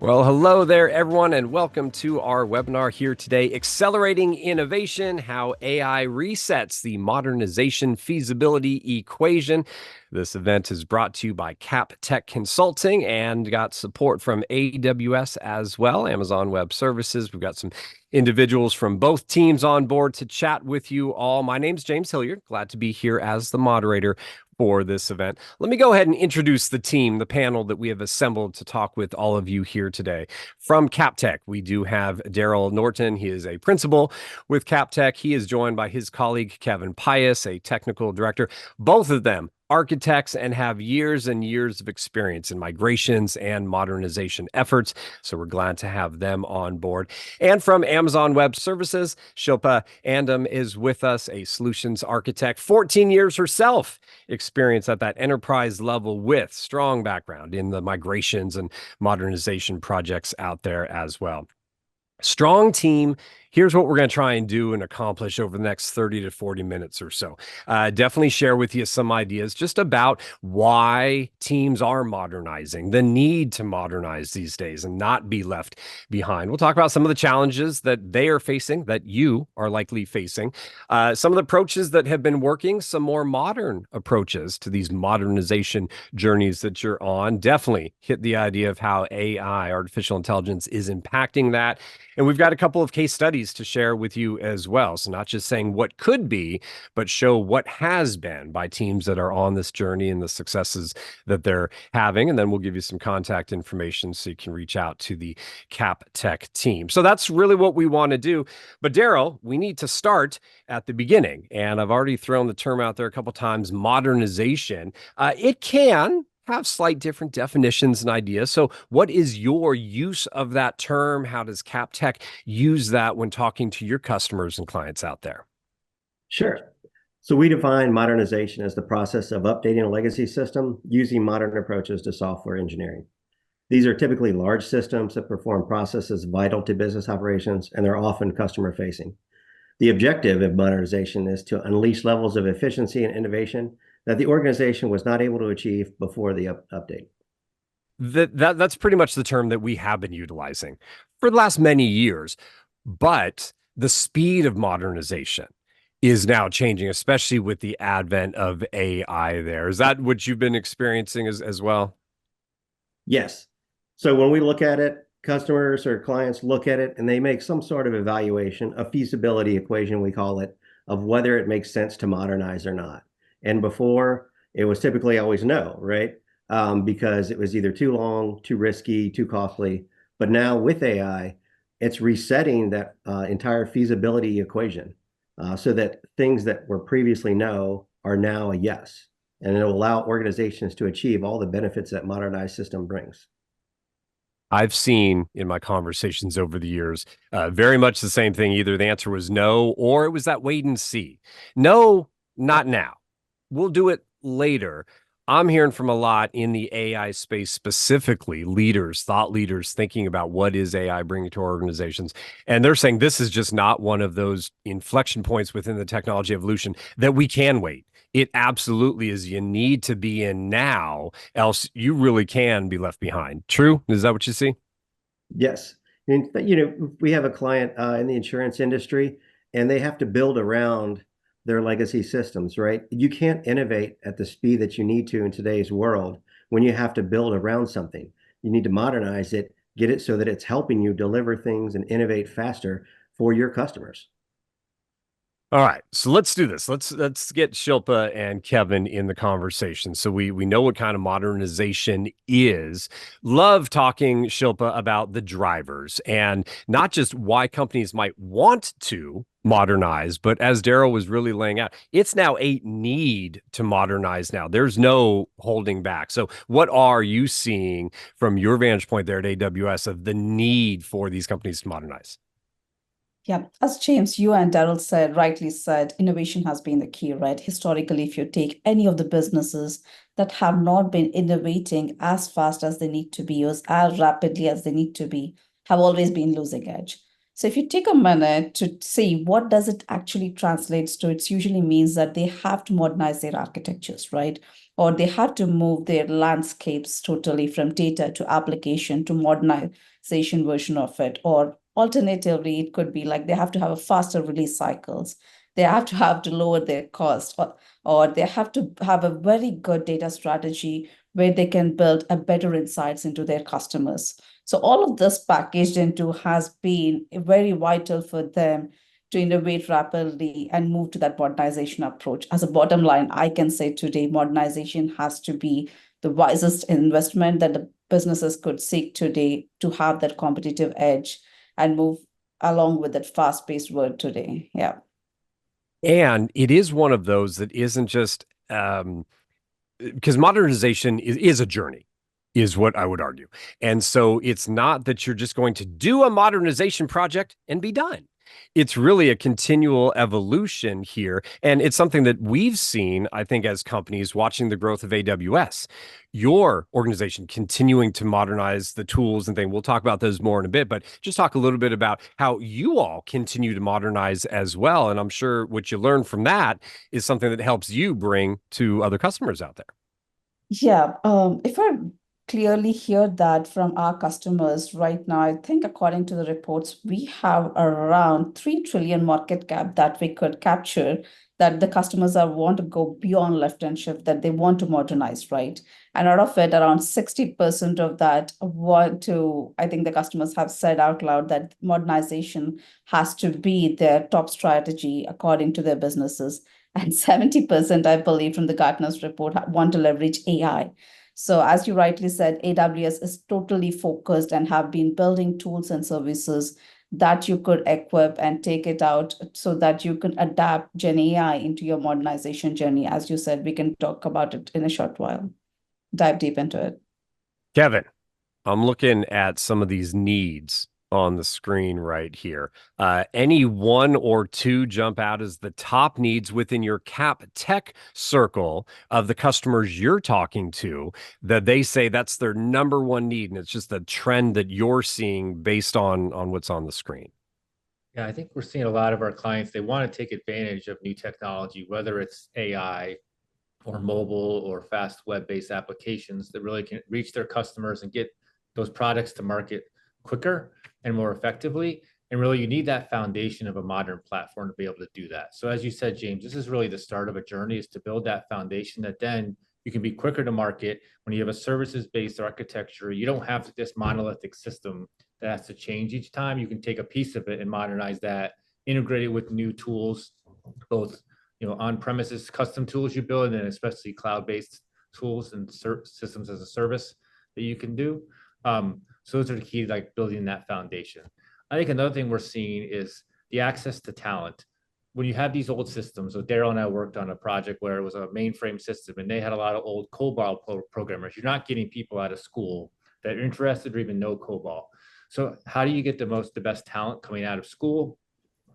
Well, hello there, everyone, and welcome to our webinar here today, Accelerating Innovation, How AI Resets the Modernization Feasibility Equation. This event is brought to you by Cap Tech Consulting and got support from AWS as well, Amazon Web Services. We've got some individuals from both teams on board to chat with you all. My name's James Hilliard. Glad to be here as the moderator for this event. Let me go ahead and introduce the team, the panel that we have assembled to talk with all of you here today. From CapTech, we do have Daryl Norton. He is a principal with CapTech. He is joined by his colleague, Kevin Pius, a technical director. Both of them architects and have years and years of experience in migrations and modernization efforts. So we're glad to have them on board. And from Amazon Web Services, Shilpa Andam is with us, a solutions architect, 14 years herself experience at that enterprise level with strong background in the migrations and modernization projects out there as well. Strong team. Here's what we're going to try and do and accomplish over the next 30 to 40 minutes or so. Definitely share with you some ideas just about why teams are modernizing, the need to modernize these days and not be left behind. We'll talk about some of the challenges that they are facing, that you are likely facing, some of the approaches that have been working, some more modern approaches to these modernization journeys that you're on. Definitely hit the idea of how AI, artificial intelligence, is impacting that. And we've got a couple of case studies to share with you as well. So not just saying what could be, but show what has been by teams that are on this journey and the successes that they're having. And then we'll give you some contact information so you can reach out to the Cap Tech team. So that's really what we want to do. But Daryl, we need to start at the beginning. And I've already thrown the term out there a couple of times, modernization. It can have slight different definitions and ideas. So what is your use of that term? How does CapTech use that when talking to your customers and clients out there? Sure. So we define modernization as the process of updating a legacy system using modern approaches to software engineering. These are typically large systems that perform processes vital to business operations, and they're often customer facing. The objective of modernization is to unleash levels of efficiency and innovation that the organization was not able to achieve before the update. That's pretty much the term that we have been utilizing for the last many years. But the speed of modernization is now changing, especially with the advent of AI there. Is that what you've been experiencing as well? Yes. So when we look at it, customers or clients look at it and they make some sort of evaluation, a feasibility equation, we call it, of whether it makes sense to modernize or not. And before, it was typically always no, right? Because it was either too long, too risky, too costly. But now with AI, it's resetting that entire feasibility equation so that things that were previously no are now a yes. And it'll allow organizations to achieve all the benefits that modernized system brings. I've seen in my conversations over the years, very much the same thing. Either the answer was no, or it was that wait and see. No, not now. We'll do it later. I'm hearing from a lot in the AI space, specifically leaders, thought leaders thinking about what is AI bringing to organizations. And they're saying this is just not one of those inflection points within the technology evolution that we can wait. It absolutely is. You need to be in now, else you really can be left behind. True? Is that what you see? Yes. And, we have a client in the insurance industry, and they have to build around their legacy systems, right? You can't innovate at the speed that you need to in today's world when you have to build around something. You need to modernize it, get it so that it's helping you deliver things and innovate faster for your customers. All right, so let's do this. Let's get Shilpa and Kevin in the conversation. So we know what kind of modernization is. Love talking, Shilpa, about the drivers and not just why companies might want to modernize, but as Daryl was really laying out, it's now a need to modernize now. There's no holding back. So what are you seeing from your vantage point there at AWS of the need for these companies to modernize? Yeah, as James, you and Daryl said, rightly said, innovation has been the key, right? Historically, if you take any of the businesses that have not been innovating as fast as they need to be, or as rapidly as they need to be, have always been losing edge. So if you take a minute to see what does it actually translates to, it usually means that they have to modernize their architectures, right? Or they have to move their landscapes totally from data to application to modernization version of it. Or alternatively, it could be like they have to have a faster release cycles. They have to lower their cost, or they have to have a very good data strategy where they can build a better insights into their customers. So all of this packaged into has been very vital for them to innovate rapidly and move to that modernization approach. As a bottom line, I can say today modernization has to be the wisest investment that the businesses could seek today to have that competitive edge and move along with that fast-paced world today. Yeah. And it is one of those that isn't just because modernization is a journey, is what I would argue. And so it's not that you're just going to do a modernization project and be done. It's really a continual evolution here. And it's something that we've seen, I think, as companies watching the growth of AWS. Your organization continuing to modernize the tools and things. We'll talk about those more in a bit, but just talk a little bit about how you all continue to modernize as well. And I'm sure what you learn from that is something that helps you bring to other customers out there. Yeah, if I clearly hear that from our customers right now, I think according to the reports, we have around 3 trillion market cap that we could capture, that the customers are want to go beyond lift and shift, that they want to modernize, right? And out of it, around 60% of that want to, I think the customers have said out loud that modernization has to be their top strategy according to their businesses. And 70%, I believe, from the Gartner's report want to leverage AI. So as you rightly said, AWS is totally focused and have been building tools and services that you could equip and take it out so that you can adapt Gen AI into your modernization journey. As you said, we can talk about it in a short while, dive deep into it. Kevin, I'm looking at some of these needs on the screen right here. Any one or two jump out as the top needs within your cap tech circle of the customers you're talking to that they say that's their number one need, and it's just a trend that you're seeing based on what's on the screen. Yeah, I think we're seeing a lot of our clients, they want to take advantage of new technology, whether it's AI or mobile or fast web-based applications that really can reach their customers and get those products to market quicker and more effectively. And really, you need that foundation of a modern platform to be able to do that. So as you said, James, this is really the start of a journey, is to build that foundation that then you can be quicker to market. When you have a services-based architecture, you don't have this monolithic system that has to change each time. You can take a piece of it and modernize that, integrate it with new tools, both on-premises custom tools you build, and then especially cloud-based tools and systems as a service that you can do. So those are the key, like building that foundation. I think another thing we're seeing is the access to talent. When you have these old systems, so Daryl and I worked on a project where it was a mainframe system and they had a lot of old COBOL programmers. You're not getting people out of school that are interested or even know COBOL. So how do you get the best talent coming out of school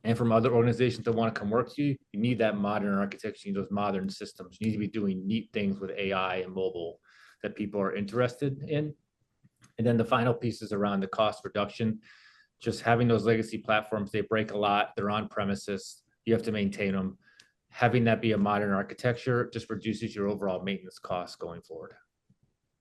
and from other organizations that want to come work with you? You need that modern architecture, you need those modern systems. You need to be doing neat things with AI and mobile that people are interested in. And then the final piece is around the cost reduction. Just having those legacy platforms, they break a lot, they're on premises, you have to maintain them. Having that be a modern architecture just reduces your overall maintenance costs going forward.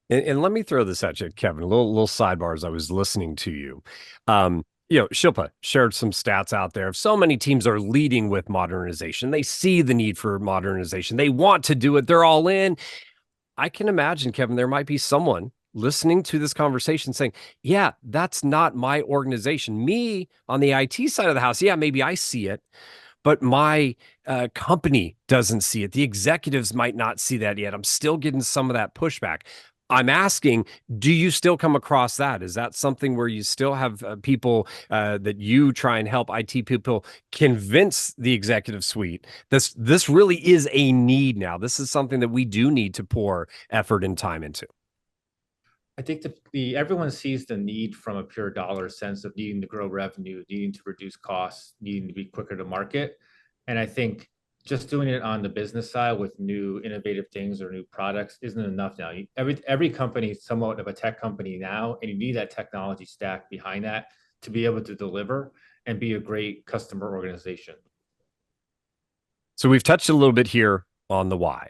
And let me throw this at you, Kevin, a little sidebar as I was listening to you. Shilpa shared some stats out there. If so many teams are leading with modernization, they see the need for modernization, they want to do it, they're all in. I can imagine, Kevin, there might be someone listening to this conversation saying, yeah, that's not my organization. Me on the IT side of the house, yeah, maybe I see it, but my company doesn't see it. The executives might not see that yet. I'm still getting some of that pushback. I'm asking, do you still come across that? Is that something where you still have people that you try and help IT people convince the executive suite this really is a need now? This is something that we do need to pour effort and time into. I think everyone sees the need from a pure dollar sense of needing to grow revenue, needing to reduce costs, needing to be quicker to market. And I think just doing it on the business side with new innovative things or new products isn't enough now. Every company is somewhat of a tech company now, and you need that technology stack behind that to be able to deliver. and be a great customer organization. So we've touched a little bit here on the why.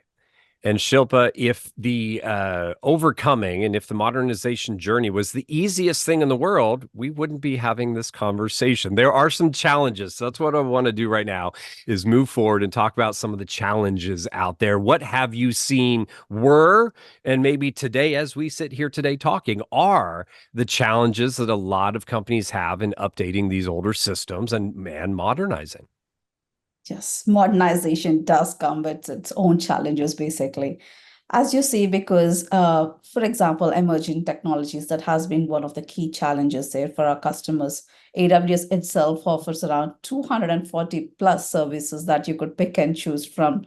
And Shilpa, if the overcoming and if the modernization journey was the easiest thing in the world, we wouldn't be having this conversation. There are some challenges. So that's what I want to do right now is move forward and talk about some of the challenges out there. What have you seen were, and maybe today, as we sit here today talking, are the challenges that a lot of companies have in updating these older systems and modernizing? Yes, modernization does come with its own challenges, basically. As you see, because, for example, emerging technologies, that has been one of the key challenges there for our customers. AWS itself offers around 240 plus services that you could pick and choose from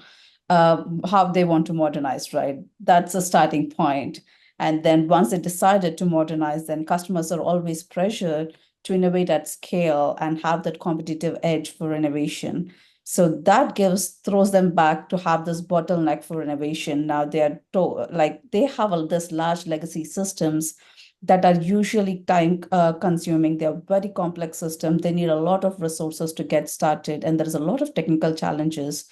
how they want to modernize, right? That's a starting point. And then once they decided to modernize, then customers are always pressured to innovate at scale and have that competitive edge for innovation. So that throws them back to have this bottleneck for innovation. Now they are they have this large legacy systems that are usually time consuming. They're very complex systems. They need a lot of resources to get started, and there's a lot of technical challenges,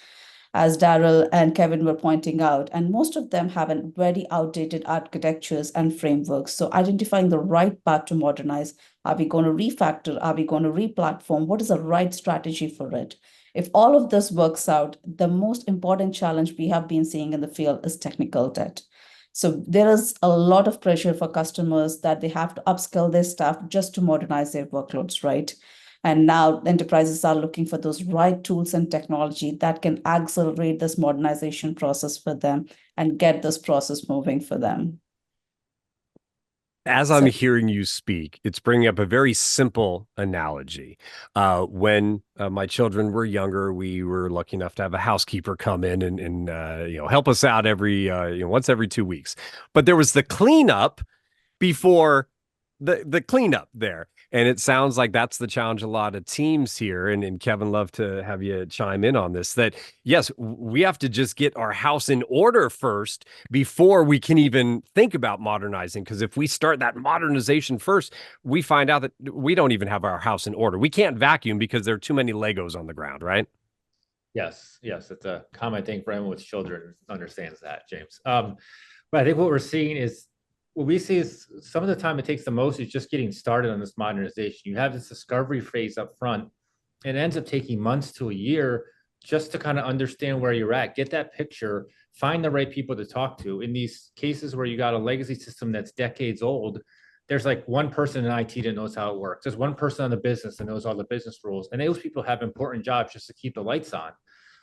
as Daryl and Kevin were pointing out, and most of them have a very outdated architectures and frameworks. So identifying the right path to modernize, are we going to refactor? Are we going to re-platform? What is the right strategy for it? If all of this works out, the most important challenge we have been seeing in the field is technical debt. So there is a lot of pressure for customers that they have to upskill their staff just to modernize their workloads, right? And now enterprises are looking for those right tools and technology that can accelerate this modernization process for them and get this process moving for them. As I'm hearing you speak, it's bringing up a very simple analogy. When my children were younger, we were lucky enough to have a housekeeper come in and help us out every once every 2 weeks. But there was the cleanup before the cleanup there. And it sounds like that's the challenge a lot of teams here. And Kevin, love to have you chime in on this, that yes, we have to just get our house in order first before we can even think about modernizing. Because if we start that modernization first, we find out that we don't even have our house in order. We can't vacuum because there are too many Legos on the ground, right? Yes, it's a common thing for anyone with children understands that, James. But I think what we're seeing is, what we see is some of the time it takes the most is just getting started on this modernization. You have this discovery phase up front. It ends up taking months to a year just to kind of understand where you're at, get that picture, find the right people to talk to. In these cases where you got a legacy system that's decades old, there's like one person in IT that knows how it works. There's one person on the business that knows all the business rules. And those people have important jobs just to keep the lights on.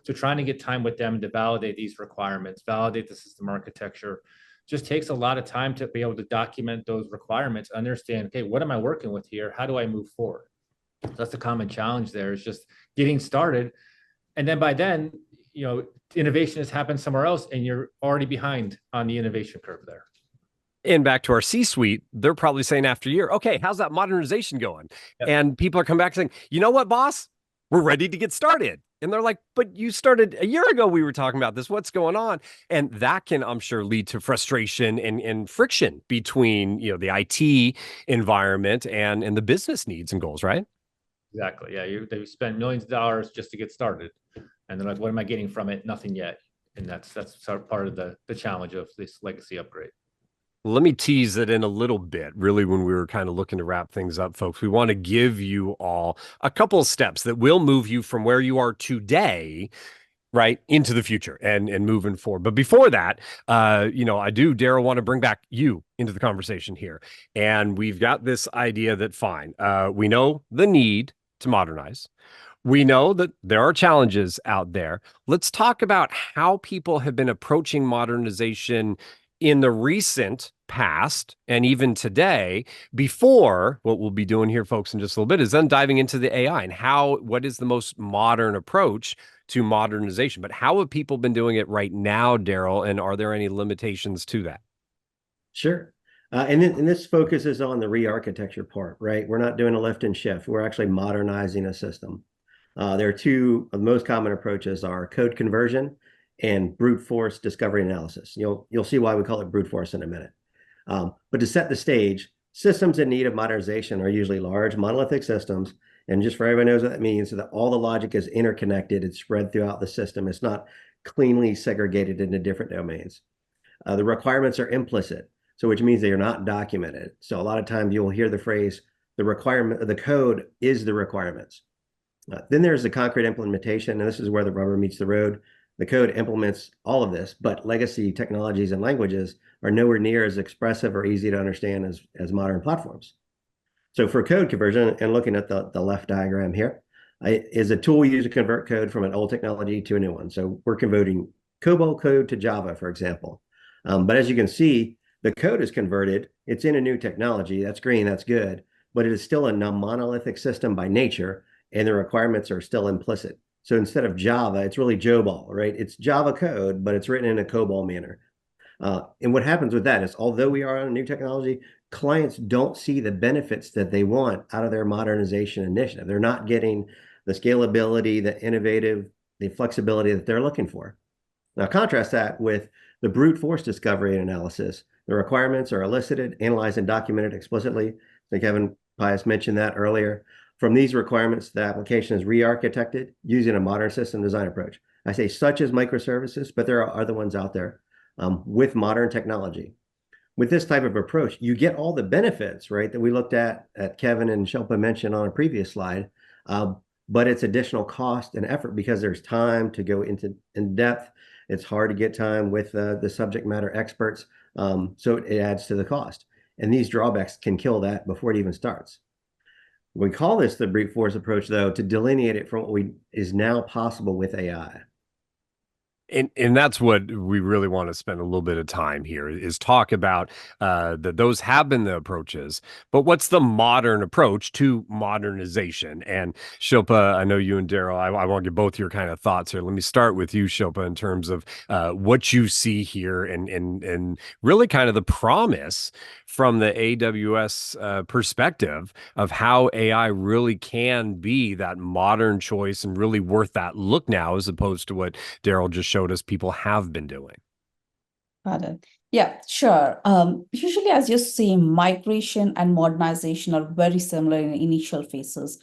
So trying to get time with them to validate these requirements, validate the system architecture, just takes a lot of time to be able to document those requirements, understand, okay, what am I working with here? How do I move forward? So that's a common challenge there, is just getting started. And then by then, innovation has happened somewhere else and you're already behind on the innovation curve there. And back to our C-suite, they're probably saying after a year, okay, how's that modernization going? Yep. And people are coming back saying, you know what, boss? We're ready to get started. And they're like, but you started a year ago. We were talking about this. What's going on? And that can, I'm sure, lead to frustration and friction between, the IT environment and the business needs and goals, right? Exactly. Yeah. They spent millions of dollars just to get started. And they're like, what am I getting from it? Nothing yet. And that's sort of part of the challenge of this legacy upgrade. Let me tease it in a little bit. Really, when we were kind of looking to wrap things up, folks, we want to give you all a couple of steps that will move you from where you are today, right, into the future and moving forward. But before that, I do, Daryl, want to bring back you into the conversation here. And we've got this idea that, fine, we know the need to modernize. We know that there are challenges out there. Let's talk about how people have been approaching modernization in the recent past and even today, before what we'll be doing here, folks, in just a little bit, is then diving into the AI and what is the most modern approach to modernization. But how have people been doing it right now, Daryl? And are there any limitations to that? Sure. And this focuses on the re-architecture part, right? We're not doing a lift and shift. We're actually modernizing a system. There are two of the most common approaches are code conversion and brute force discovery analysis. You'll see why we call it brute force in a minute. But to set the stage, systems in need of modernization are usually large monolithic systems And just for everyone knows what that means, so that all the logic is interconnected, it's spread throughout the system. It's not cleanly segregated into different domains. The requirements are implicit, so which means they are not documented. So a lot of times you'll hear the phrase, the code is the requirements. Then there's the concrete implementation, and this is where the rubber meets the road. The code implements all of this, but legacy technologies and languages are nowhere near as expressive or easy to understand as modern platforms. So for code conversion, and looking at the left diagram here, is a tool used to convert code from an old technology to a new one. So we're converting COBOL code to Java, for example. But as you can see, the code is converted. It's in a new technology. That's green. That's good. But it is still a non-monolithic system by nature, and the requirements are still implicit. So instead of Java, it's really JOBOL, right? It's Java code, but it's written in a COBOL manner. And what happens with that is, although we are on a new technology, clients don't see the benefits that they want out of their modernization initiative. They're not getting the scalability, the innovative, the flexibility that they're looking for. Now, contrast that with the brute force discovery and analysis. The requirements are elicited, analyzed, and documented explicitly. I think Kevin Pius mentioned that earlier. From these requirements, the application is re-architected using a modern system design approach. I say such as microservices, but there are other ones out there with modern technology. With this type of approach, you get all the benefits, right, that we looked at Kevin and Shilpa mentioned on a previous slide, but it's additional cost and effort because there's time to go into in depth. It's hard to get time with the subject matter experts, so it adds to the cost. And these drawbacks can kill that before it even starts. We call this the brute force approach, though, to delineate it from what is now possible with AI. And that's what we really want to spend a little bit of time here is talk about that those have been the approaches, but what's the modern approach to modernization? And Shilpa, I know you and Daryl, I want to get both your kind of thoughts here. Let me start with you, Shilpa, in terms of what you see here and really kind of the promise from the AWS perspective of how AI really can be that modern choice and really worth that look now, as opposed to what Daryl just showed us people have been doing. Got it. Yeah, sure. Usually, as you see, migration and modernization are very similar in initial phases.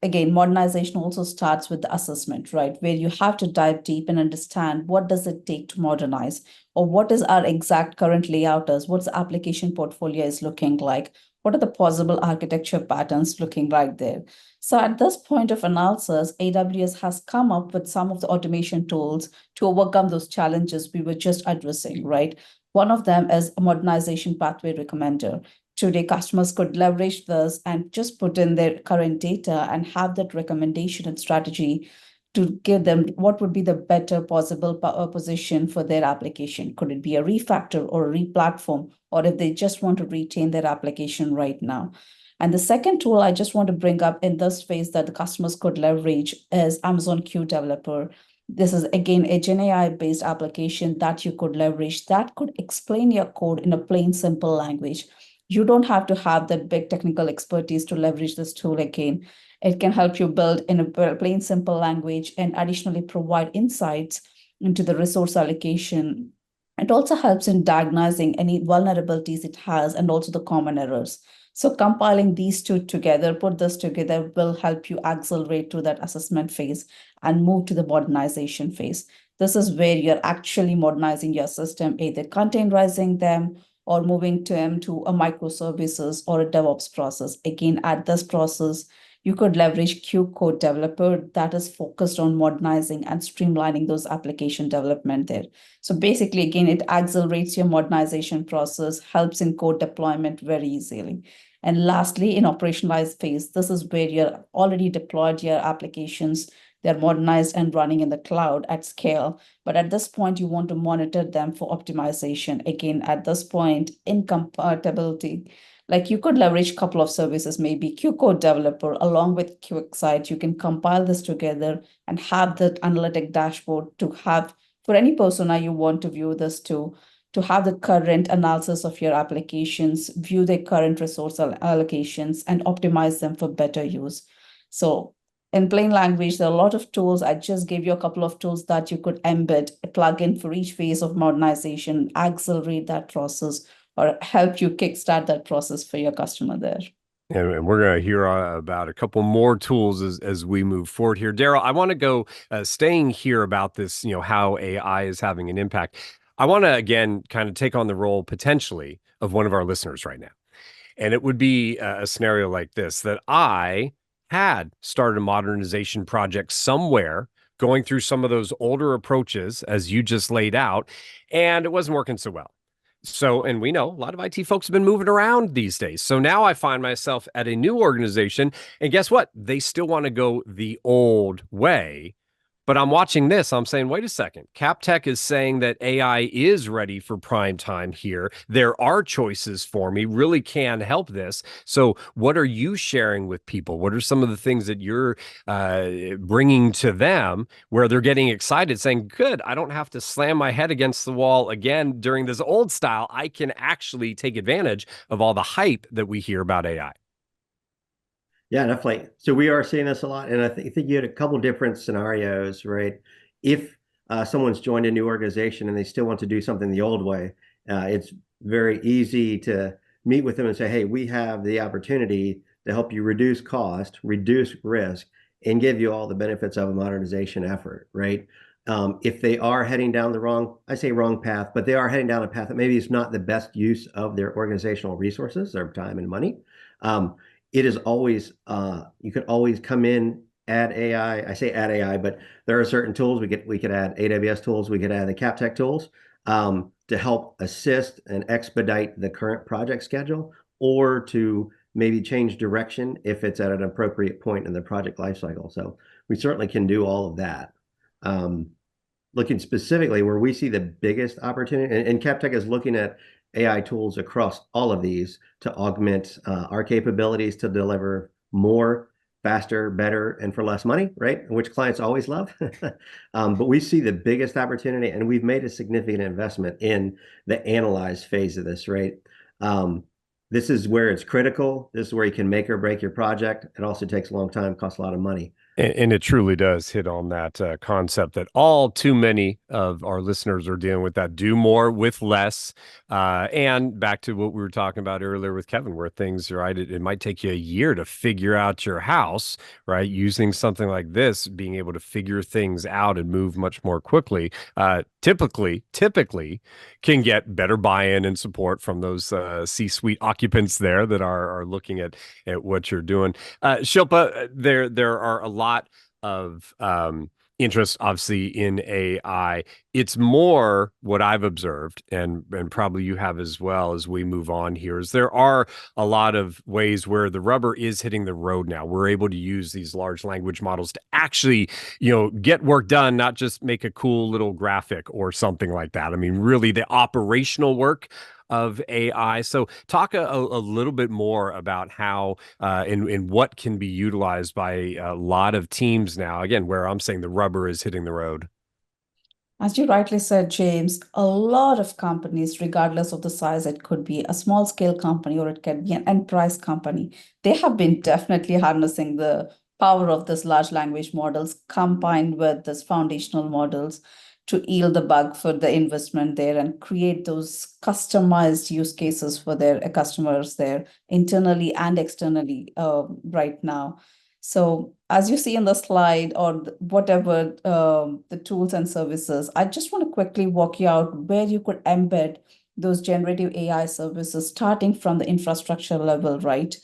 Again, modernization also starts with the assessment, right? Where you have to dive deep and understand what does it take to modernize, or what is our exact current layout is, what's the application portfolio is looking like, what are the possible architecture patterns looking like there. So at this point of analysis, AWS has come up with some of the automation tools to overcome those challenges we were just addressing, right? One of them is a modernization pathway recommender. Today, customers could leverage this and just put in their current data and have that recommendation and strategy to give them what would be the better possible position for their application. Could it be a refactor or a re-platform, or if they just want to retain their application right now? And the second tool I just want to bring up in this phase that the customers could leverage is Amazon Q Developer. This is, again, a Gen AI-based application that you could leverage that could explain your code in a plain, simple language. You don't have to have that big technical expertise to leverage this tool again. It can help you build in a plain, simple language and additionally provide insights into the resource allocation. It also helps in diagnosing any vulnerabilities it has and also the common errors. So compiling these two together, put this together, will help you accelerate to that assessment phase and move to the modernization phase. This is where you're actually modernizing your system, either containerizing them or moving them to a microservices or a DevOps process. Again, at this process, you could leverage Q Code Developer that is focused on modernizing and streamlining those application development there. So basically, again, it accelerates your modernization process, helps in code deployment very easily. And lastly, in operationalized phase, this is where you're already deployed your applications. They're modernized and running in the cloud at scale. But at this point, you want to monitor them for optimization. Again, at this point, incompatibility. Like you could leverage a couple of services, maybe Q Code Developer along with QuickSight. You can compile this together and have that analytic dashboard to have for any persona you want to view this to have the current analysis of your applications, view their current resource allocations, and optimize them for better use. So in plain language, there are a lot of tools. I just gave you a couple of tools that you could embed, plug in for each phase of modernization, accelerate that process, or help you kickstart that process for your customer there. And we're going to hear about a couple more tools as we move forward here. Daryl, I want to go staying here about this, how AI is having an impact. I want to, again, kind of take on the role potentially of one of our listeners right now. And it would be a scenario like this, that I had started a modernization project somewhere, going through some of those older approaches as you just laid out, and it wasn't working so well. So, and we know a lot of IT folks have been moving around these days. So now I find myself at a new organization, and guess what? They still want to go the old way. But I'm watching this. I'm saying, wait a second. CapTech is saying that AI is ready for prime time here. There are choices for me, really can help this. So, what are you sharing with people? What are some of the things that you're bringing to them where they're getting excited, saying, good, I don't have to slam my head against the wall again during this old style. I can actually take advantage of all the hype that we hear about AI. Yeah, definitely. So we are seeing this a lot, and I think you had a couple different scenarios, right? If someone's joined a new organization and they still want to do something the old way, it's very easy to meet with them and say, "Hey, we have the opportunity to help you reduce cost, reduce risk, and give you all the benefits of a modernization effort," right? If they are heading down the wrong path, but they are heading down a path that maybe is not the best use of their organizational resources, their time and money. It is always you can always come in, add AI. I say add AI, but there are certain tools we could add AWS tools, we could add the CapTech tools to help assist and expedite the current project schedule, or to maybe change direction if it's at an appropriate point in the project lifecycle. So we certainly can do all of that. Looking specifically where we see the biggest opportunity, and CapTech is looking at AI tools across all of these to augment our capabilities to deliver more, faster, better, and for less money, right? Which clients always love. But we see the biggest opportunity, and we've made a significant investment in the analyze phase of this, right? This is where it's critical. This is where you can make or break your project. It also takes a long time, costs a lot of money. And it truly does hit on that concept that all too many of our listeners are dealing with, that do more with less. And back to what we were talking about earlier with Kevin, where things, right, it might take you a year to figure out your house, right? Using something like this, being able to figure things out and move much more quickly, typically can get better buy-in and support from those C-suite occupants there that are looking at what you're doing. Shilpa, there are a lot of interest, obviously, in AI. It's more what I've observed, and probably you have as well as we move on here, is there are a lot of ways where the rubber is hitting the road now. We're able to use these large language models to actually, get work done, not just make a cool little graphic or something like that. I mean, really the operational work of AI. So talk a little bit more about how and what can be utilized by a lot of teams now, again, where I'm saying the rubber is hitting the road. As you rightly said, James, a lot of companies, regardless of the size, it could be a small scale company or it can be an enterprise company, they have been definitely harnessing the power of this large language models combined with this foundational models to yield the bug for the investment there and create those customized use cases for their customers there internally and externally right now. So as you see in the slide or whatever the tools and services, I just want to quickly walk you out where you could embed those generative AI services starting from the infrastructure level, right?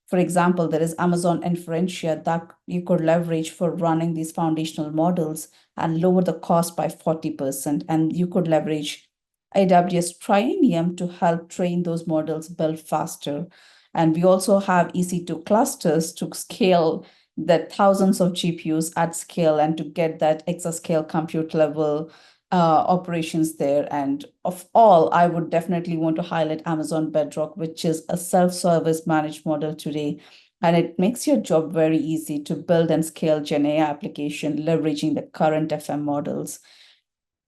For example, there is Amazon Inferentia that you could leverage for running these foundational models and lower the cost by 40%. And you could leverage AWS Premium to help train those models build faster. And we also have EC2 clusters to scale the thousands of GPUs at scale and to get that exascale compute level operations there. And of all, I would definitely want to highlight Amazon Bedrock, which is a self-service managed model today. And it makes your job very easy to build and scale Gen AI application, leveraging the current FM models.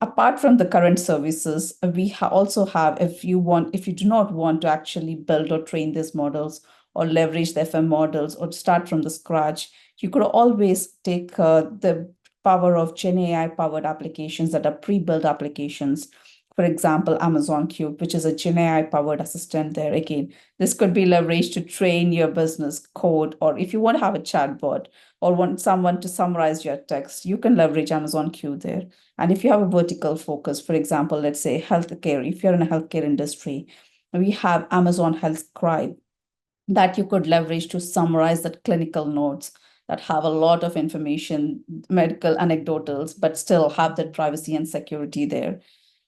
Apart from the current services, we also have, if you do not want to actually build or train these models or leverage the FM models or start from the scratch, you could always take the power of Gen AI powered applications that are pre-built applications. For For example, Amazon Q, which is a Gen AI powered assistant there. Again, this could be leveraged to train your business code, or if you want to have a chatbot or want someone to summarize your text, you can leverage Amazon Q there. And if you have a vertical focus, for example, let's say healthcare, if you're in a healthcare industry, we have Amazon Health Scribe that you could leverage to summarize that clinical notes that have a lot of information, medical anecdotals, but still have that privacy and security there.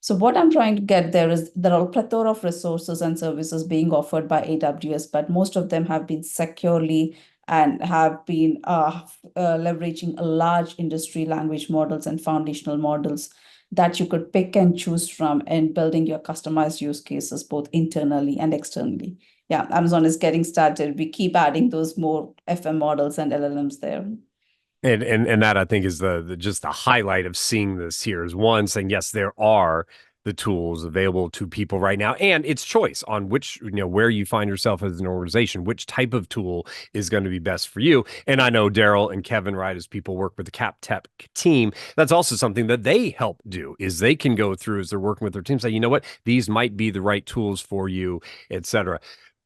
So what I'm trying to get there is there are a plethora of resources and services being offered by AWS, but most of them have been securely and have been leveraging a large industry language models and foundational models that you could pick and choose from and building your customized use cases both internally and externally. Yeah, Amazon is getting started. We keep adding those more FM models and LLMs there. And that I think is the just the highlight of seeing this here is one saying, yes, there are the tools available to people right now, and it's choice on which, where you find yourself as an organization, which type of tool is going to be best for you. And I know Daryl and Kevin, right, as people work with the CapTech team, that's also something that they help do is they can go through as they're working with their team, say, you know what, these might be the right tools for you, etc.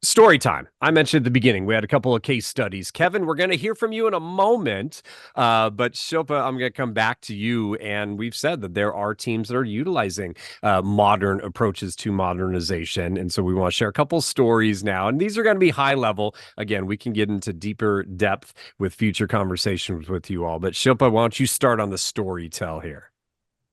Story time. I mentioned at the beginning, we had a couple of case studies. Kevin, we're going to hear from you in a moment, but Shilpa, I'm going to come back to you. And we've said that there are teams that are utilizing modern approaches to modernization. And so we want to share a couple stories now. And these are going to be high level. Again, we can get into deeper depth with future conversations with you all. But Shilpa, why don't you start on the story tell here?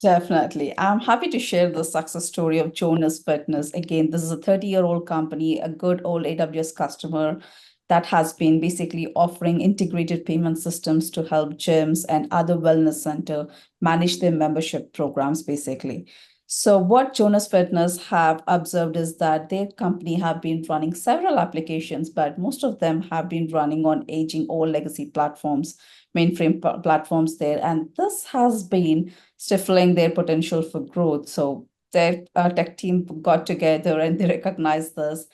Definitely. I'm happy to share the success story of Jonas Fitness. Again, this is a 30-year-old company, a good old AWS customer that has been basically offering integrated payment systems to help gyms and other wellness center manage their membership programs, basically. So what Jonas Fitness have observed is that their company have been running several applications, but most of them have been running on aging old legacy platforms, mainframe platforms there. And this has been stifling their potential for growth. So their tech team got together and they recognized this.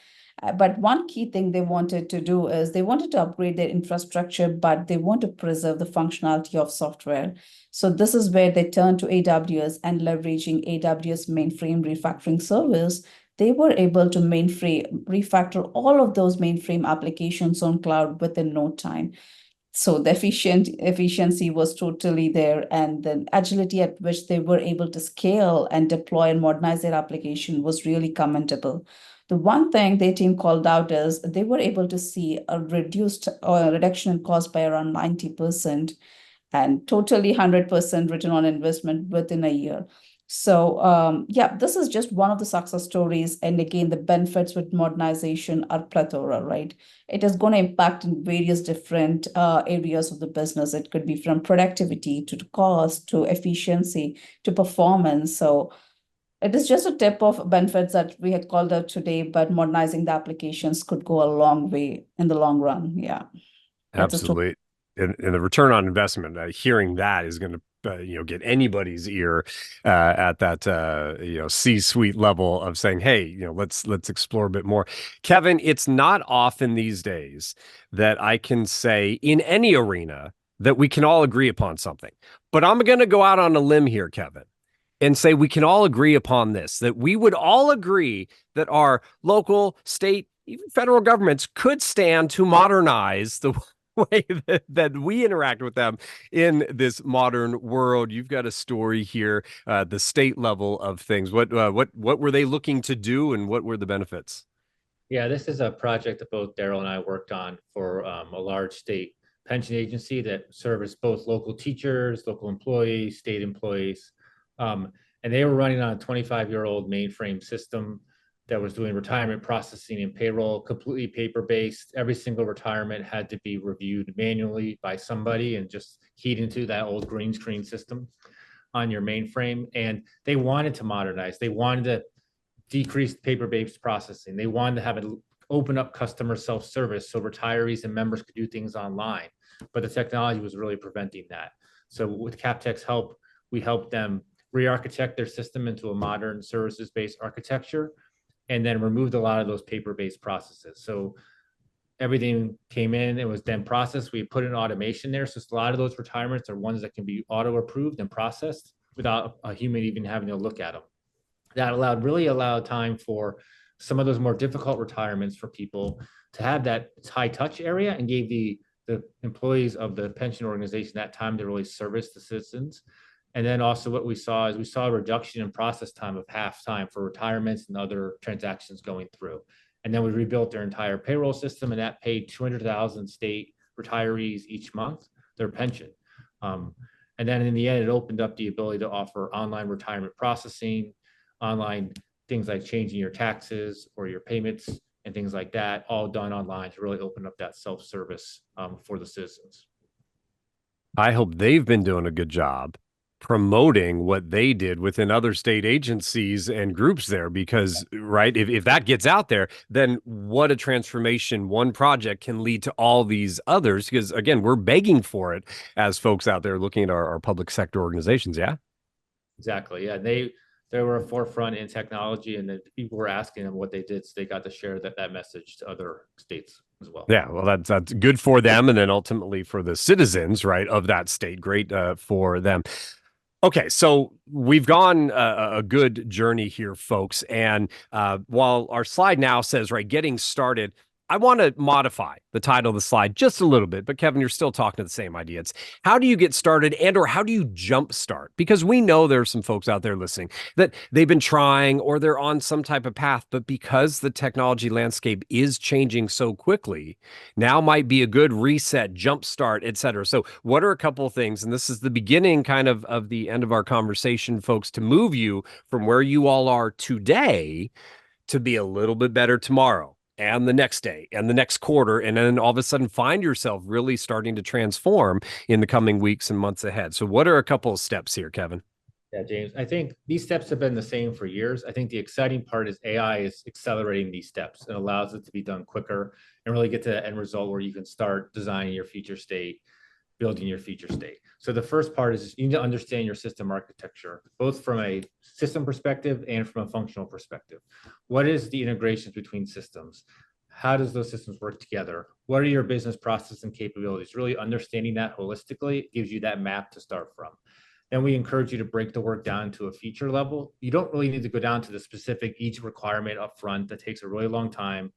But one key thing they wanted to do is they wanted to upgrade their infrastructure, but they want to preserve the functionality of software. So this is where they turned to AWS, and leveraging AWS mainframe refactoring service, they were able to refactor all of those mainframe applications on cloud within no time. So the efficiency was totally there, and the agility at which they were able to scale and deploy and modernize their application was really commendable. The one thing their team called out is they were able to see a reduction in cost by around 90% and totally 100% return on investment within a year. So yeah, this is just one of the success stories. And again, the benefits with modernization are plethora, right? It is going to impact in various different areas of the business. It could be from productivity to cost to efficiency to performance. So it is just a tip of benefits that we had called out today, but modernizing the applications could go a long way in the long run. Yeah. Absolutely. And the return on investment, hearing that is going to get anybody's ear at that C-suite level of saying, hey, let's explore a bit more. Kevin, it's not often these days that I can say in any arena that we can all agree upon something. But I'm going to go out on a limb here, Kevin, and say we can all agree upon this, that we would all agree that our local, state, even federal governments could stand to modernize the way that we interact with them in this modern world. You've got a story here, the state level of things. What were they looking to do, and what were the benefits? Yeah, this is a project that both Daryl and I worked on for a large state pension agency that serviced both local teachers, local employees, state employees. And they were running on a 25-year-old mainframe system that was doing retirement processing and payroll, completely paper-based. Every single retirement had to be reviewed manually by somebody and just keyed into that old green screen system on your mainframe. And they wanted to modernize. They wanted to decrease paper-based processing. They wanted to have it open up customer self-service so retirees and members could do things online. But the technology was really preventing that. So with CapTech's help, we helped them re-architect their system into a modern services-based architecture, and then removed a lot of those paper-based processes. So everything came in, it was then processed. We put in automation there. So a lot of those retirements are ones that can be auto-approved and processed without a human even having to look at them. that really allowed time for some of those more difficult retirements for people to have that high touch area, and gave the employees of the pension organization that time to really service the citizens. And then also what we saw a reduction in process time of half time for retirements and other transactions going through. And then we rebuilt their entire payroll system, and that paid 200,000 state retirees each month their pension. And then in the end, it opened up the ability to offer online retirement processing, online things like changing your taxes or your payments and things like that, all done online, to really open up that self-service for the citizens. I hope they've been doing a good job promoting what they did within other state agencies and groups there, because right, if that gets out there, then what a transformation one project can lead to all these others, because again, we're begging for it as folks out there looking at our public sector organizations. Yeah, exactly. Yeah, they were a forefront in technology, and then people were asking them what they did, so they got to share that message to other states as well. Yeah, well, that's good for them, and then ultimately for the citizens, right, of that state. Great for them. Okay, so we've gone a good journey here, folks. And while our slide now says, right, getting started, I want to modify the title of the slide just a little bit. But Kevin, you're still talking to the same idea. It's how do you get started, and or how do you jumpstart? Because we know there are some folks out there listening that they've been trying or they're on some type of path, but because the technology landscape is changing so quickly, now might be a good reset, jumpstart, et cetera. So what are a couple of things, and this is the beginning kind of the end of our conversation, folks, to move you from where you all are today to be a little bit better tomorrow and the next day and the next quarter, and then all of a sudden find yourself really starting to transform in the coming weeks and months ahead. So what are a couple of steps here, Kevin? Yeah, James, I think these steps have been the same for years. I think the exciting part is AI is accelerating these steps and allows it to be done quicker and really get to the end result where you can start designing your future state, building your future state. So the first part is you need to understand your system architecture, both from a system perspective and from a functional perspective. What is the integrations between systems? How does those systems work together? What are your business processes and capabilities? Really understanding that holistically gives you that map to start from. Then we encourage you to break the work down to a feature level. You don't really need to go down to the specific each requirement up front. That takes a really long time.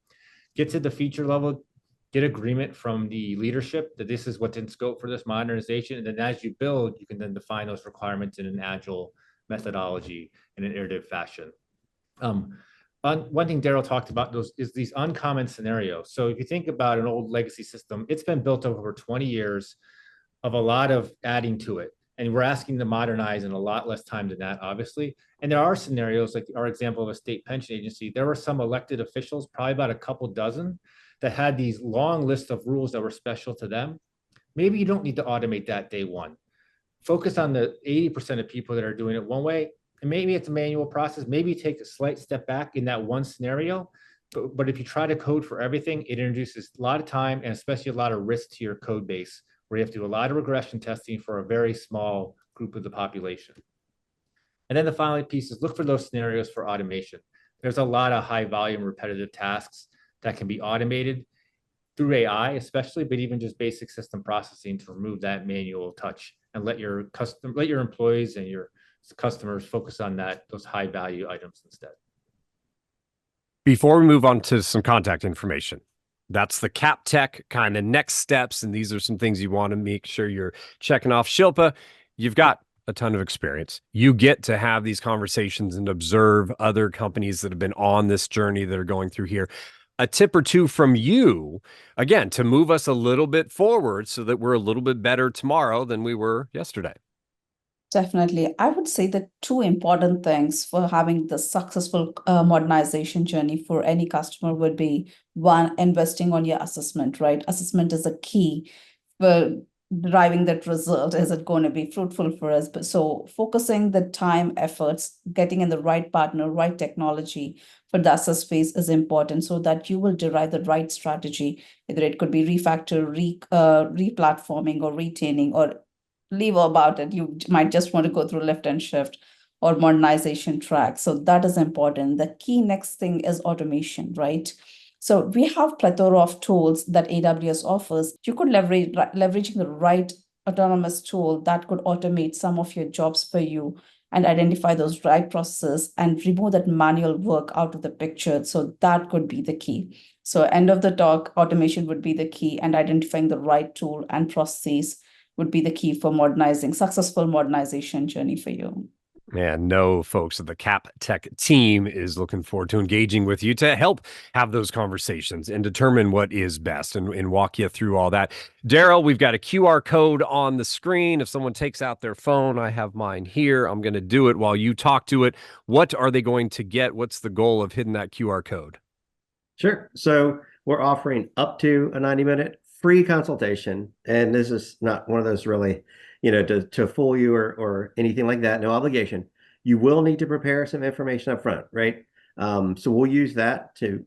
Get to the feature level, get agreement from the leadership that this is what's in scope for this modernization. And then as you build, you can then define those requirements in an agile methodology in an iterative fashion. One thing Daryl talked about is these uncommon scenarios. So if you think about an old legacy system, it's been built over 20 years of a lot of adding to it. And we're asking to modernize in a lot less time than that, obviously. And there are scenarios, like our example of a state pension agency, there were some elected officials, probably about a couple dozen, that had these long lists of rules that were special to them. Maybe you don't need to automate that day one. Focus on the 80% of people that are doing it one way, and maybe it's a manual process. Maybe take a slight step back in that one scenario. But if you try to code for everything, it introduces a lot of time and especially a lot of risk to your code base, where you have to do a lot of regression testing for a very small group of the population. And then the final piece is look for those scenarios for automation. There's a lot of high volume repetitive tasks that can be automated through AI, especially, but even just basic system processing to remove that manual touch and let your employees and your customers focus on those high value items instead. Before we move on to some contact information, that's the Cap Tech kind of next steps. And these are some things you want to make sure you're checking off. Shilpa, you've got a ton of experience. You get to have these conversations and observe other companies that have been on this journey that are going through here. A tip or two from you, again, to move us a little bit forward so that we're a little bit better tomorrow than we were yesterday. Definitely. I would say the two important things for having the successful modernization journey for any customer would be, one, investing on your assessment, right? Assessment is a key for driving that result. Is it going to be fruitful for us? But so focusing the time, efforts, getting in the right partner, right technology for the assess phase is important so that you will derive the right strategy. Either it could be refactor, replatforming, or retaining, or leave about it. You might just want to go through lift and shift or modernization track. So that is important. The key next thing is automation, right? So we have plethora of tools that AWS offers. You could leveraging the right autonomous tool that could automate some of your jobs for you and identify those right processes and remove that manual work out of the picture. So that could be the key. So end of the talk, automation would be the key, and identifying the right tool and processes would be the key for successful modernization journey for you. And no, folks, the Cap Tech team is looking forward to engaging with you to help have those conversations and determine what is best and walk you through all that. Daryl, we've got a QR code on the screen. If someone takes out their phone, I have mine here. I'm going to do it while you talk to it. What are they going to get? What's the goal of hitting that QR code? Sure. So we're offering up to a 90-minute free consultation. And this is not one of those really, to fool you or anything like that. No obligation. You will need to prepare some information up front, right? So we'll use that to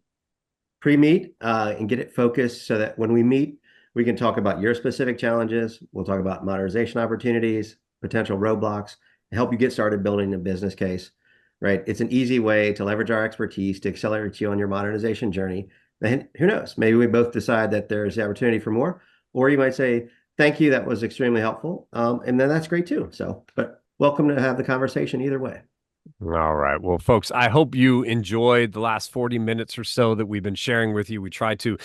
pre-meet and get it focused so that when we meet, we can talk about your specific challenges. We'll talk about modernization opportunities, potential roadblocks, and help you get started building a business case, right? It's an easy way to leverage our expertise to accelerate you on your modernization journey. And who knows, maybe we both decide that there's the opportunity for more, or you might say, thank you, that was extremely helpful. And then that's great too. So, but welcome to have the conversation either way. All right. Well, folks, I hope you enjoyed the last 40 minutes or so that we've been sharing with you. We tried to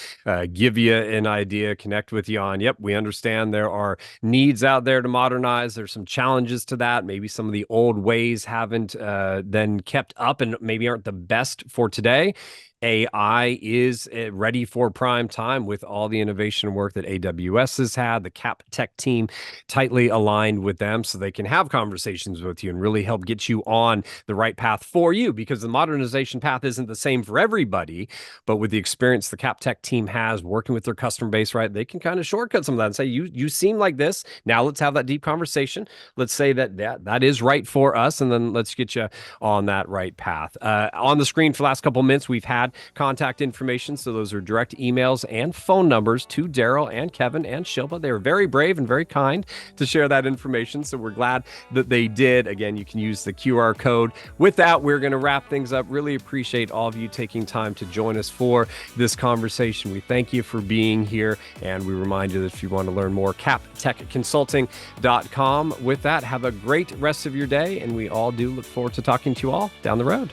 give you an idea, connect with you on, yep, we understand there are needs out there to modernize. There's some challenges to that. Maybe some of the old ways haven't then kept up and maybe aren't the best for today. AI is ready for prime time with all the innovation work that AWS has had, the Cap Tech team tightly aligned with them so they can have conversations with you and really help get you on the right path for you, because the modernization path isn't the same for everybody. But with the experience the Cap Tech team has working with their customer base, right, they can kind of shortcut some of that and say, you seem like this. Now let's have that deep conversation. Let's say that is right for us, and then let's get you on that right path. On the screen for the last couple of minutes, we've had contact information. So those are direct emails and phone numbers to Daryl and Kevin and Shilpa. They were very brave and very kind to share that information. So we're glad that they did. Again, you can use the QR code. With that, we're going to wrap things up. Really appreciate all of you taking time to join us for this conversation. We thank you for being here. And we remind you that if you want to learn more, captechconsulting.com. With that, have a great rest of your day. And we all do look forward to talking to you all down the road.